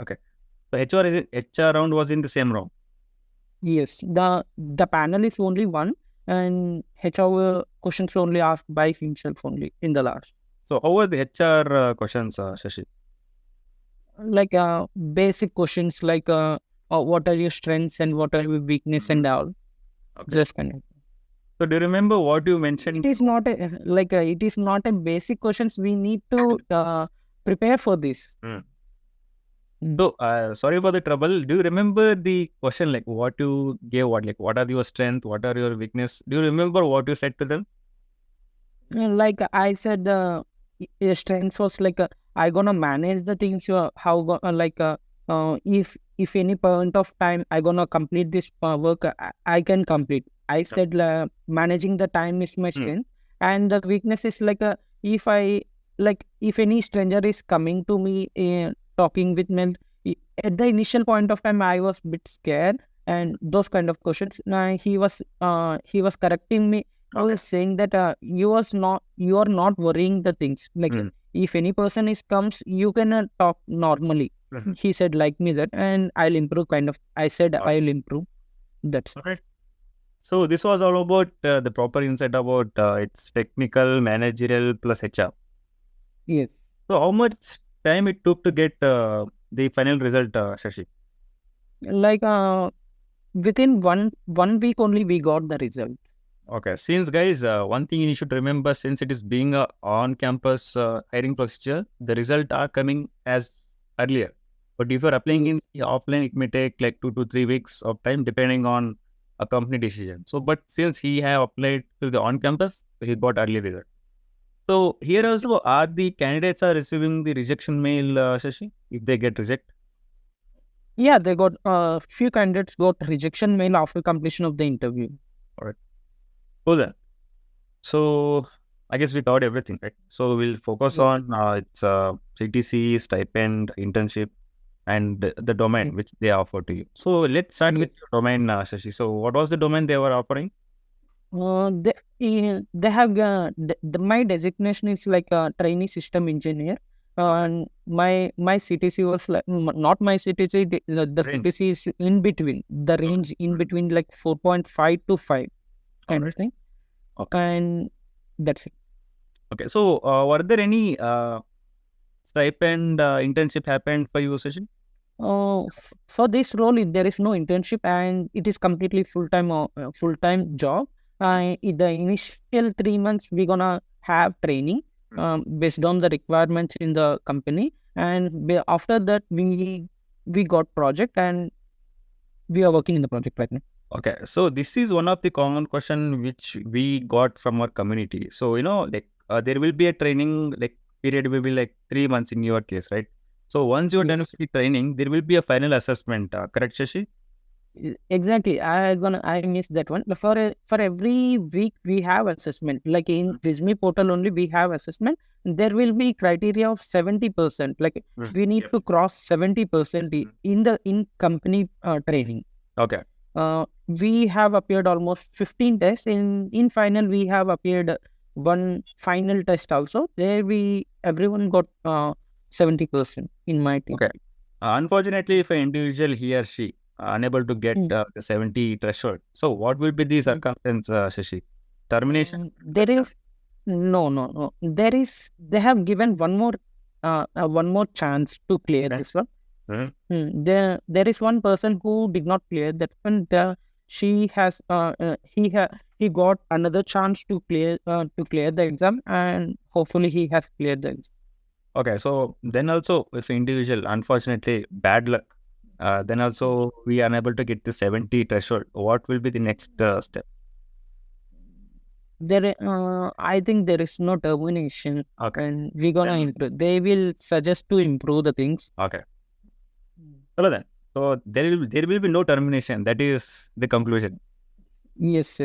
Okay. So HR round was in the same round. Yes, the panel is only one, and HR questions only asked by himself only in the last. So how were the HR questions, Shashi? Like basic questions like what are your strengths and what are your weakness and all. Okay. Just kind of. So do you remember what you mentioned? It is not it is not a basic questions. We need to prepare for this. So, sorry for the trouble. Do you remember the question, like what you gave, what are your strength, what are your weakness? Do you remember what you said to them? Like I said, your strengths was like I gonna manage the things. If any point of time I gonna complete this work, I can complete. I said managing the time is my strength, and the weakness is like if any stranger is coming to me talking with me. At the initial point of time, I was a bit scared, and those kind of questions. He was correcting me. I was saying that you are not worrying the things. Like if any person comes, you can talk normally. He said like me that, and I'll improve. Kind of, I said I'll improve. That's okay. So this was all about the proper insight about it's technical, managerial plus HR. Yes. So how much time it took to get the final result, Shashi? Like within one week only we got the result. Okay. Since guys, one thing you should remember, since it is being a on-campus hiring procedure, the result are coming as earlier. But if you're applying in offline, it may take like 2 to 3 weeks of time, depending on a company decision. So, but since he have applied to the on-campus, he got early result. So here also, are the candidates are receiving the rejection mail, Shashi, if they get rejected? Yeah, they got few candidates got rejection mail after completion of the interview. All right. Cool then. So I guess we covered everything, right? So we'll focus on it's CTC, stipend, internship, and the domain which they offer to you. So let's start with your domain, Shashi. So what was the domain they were offering? They have my designation is like a trainee system engineer. And my CTC was like not my CTC. The CTC is in between the range in between like 4.5 to 5 kind of thing. Okay. And that's it. Okay. So were there any stipend internship happened for you, Shashi? For this role, there is no internship, and it is completely full-time job. In the initial 3 months, we're gonna have training based on the requirements in the company, and after that, we got project, and we are working in the project right now. Okay, so this is one of the common question which we got from our community. So like there will be a training like period will be like 3 months in your case, right? So once you're done with the training, there will be a final assessment. Correct, Shashi? Exactly. I missed that one. For every week we have assessment. Like in Resume portal only we have assessment. There will be criteria of 70%. Like we need to cross 70% in company training. Okay. We have appeared almost 15 tests. In final we have appeared one final test also. There everyone got 70% in my team. Okay. Unfortunately, if an individual he or she unable to get the 70 threshold, so what will be the circumstance, Shashi? Termination? There is no. They have given one more chance to clear this one. There is one person who did not clear that one. He got another chance to clear the exam, and hopefully he has cleared the exam. Okay, so then also if individual, unfortunately, bad luck, then also we are unable to get the 70 threshold. What will be the next step? I think there is no termination. Okay. And we're gonna improve. They will suggest to improve the things. Okay. Well then, so there will be no termination. That is the conclusion. Yes.